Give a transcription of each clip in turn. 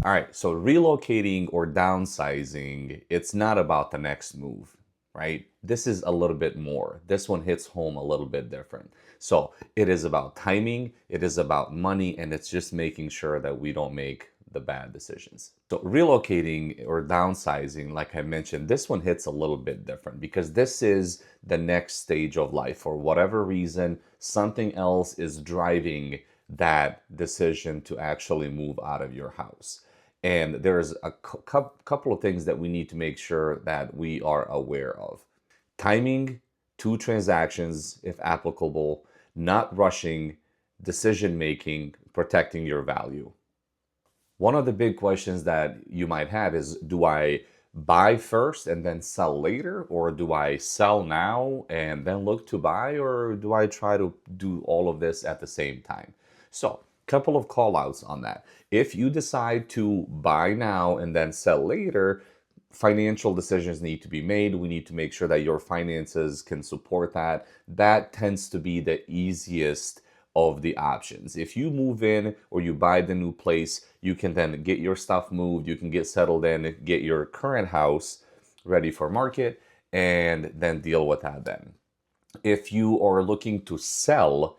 All right, so relocating or downsizing, it's not about the next move, right? This is a little bit more. This one hits home a little bit different. So it is about timing, it is about money, and it's just making sure that we don't make the bad decisions. So relocating or downsizing, like I mentioned, this one hits a little bit different because this is the next stage of life. For whatever reason, something else is driving that decision to actually move out of your house. And there's a couple of things that we need to make sure that we are aware of. Timing, two transactions, if applicable, not rushing, decision making, protecting your value. One of the big questions that you might have is, do I buy first and then sell later? Or do I sell now and then look to buy? Or do I try to do all of this at the same time? So, couple of call outs on that. If you decide to buy now and then sell later, financial decisions need to be made. We need to make sure that your finances can support that. That tends to be the easiest of the options. If you move in or you buy the new place, you can then get your stuff moved, you can get settled in, get your current house ready for market, and then deal with that then. If you are looking to sell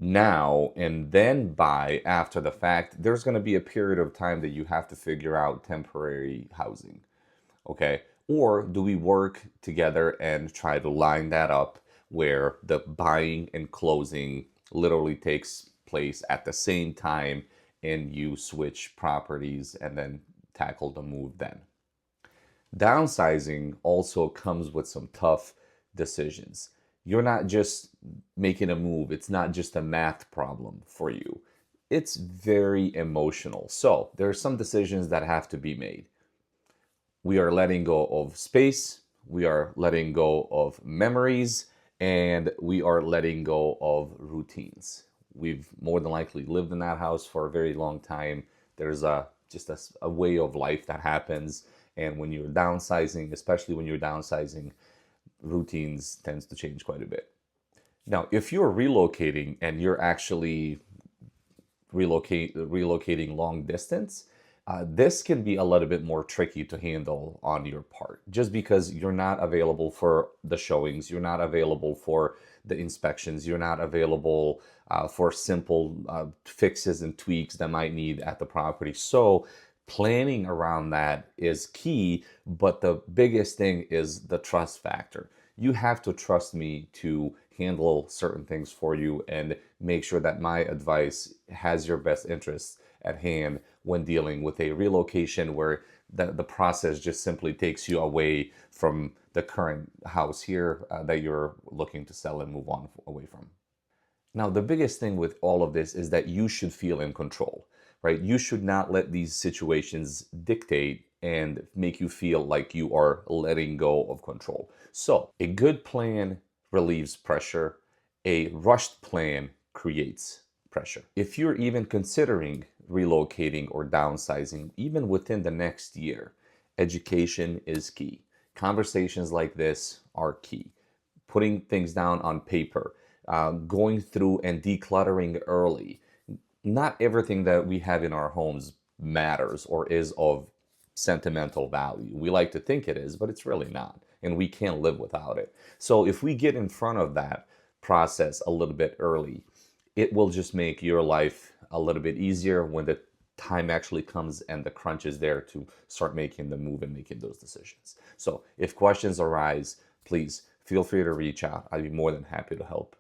now and then buy after the fact, there's going to be a period of time that you have to figure out temporary housing. Okay. Or do we work together and try to line that up where the buying and closing literally takes place at the same time and you switch properties and then tackle the move then? Downsizing also comes with some tough decisions. You're not just making a move, it's not just a math problem for you. It's very emotional. So there are some decisions that have to be made. We are letting go of space, we are letting go of memories, and we are letting go of routines. We've more than likely lived in that house for a very long time. There's a way of life that happens. And when you're downsizing, especially when you're downsizing, routines tends to change quite a bit. Now, if you're relocating and you're actually relocating long distance, this can be a little bit more tricky to handle on your part, just because you're not available for the showings, you're not available for the inspections, you're not available for simple fixes and tweaks that might need at the property. So planning around that is key, but the biggest thing is the trust factor. You have to trust me to handle certain things for you and make sure that my advice has your best interests at hand when dealing with a relocation where the process just simply takes you away from the current house here that you're looking to sell and move on away from. Now, the biggest thing with all of this is that you should feel in control, right? You should not let these situations dictate and make you feel like you are letting go of control. So, a good plan relieves pressure, a rushed plan creates pressure. If you're even considering relocating or downsizing, even within the next year, education is key. Conversations like this are key. Putting things down on paper, going through and decluttering early. Not everything that we have in our homes matters or is of sentimental value. We like to think it is, but it's really not, and we can't live without it. So if we get in front of that process a little bit early, it will just make your life a little bit easier when the time actually comes and the crunch is there to start making the move and making those decisions. So if questions arise, please feel free to reach out. I'd be more than happy to help.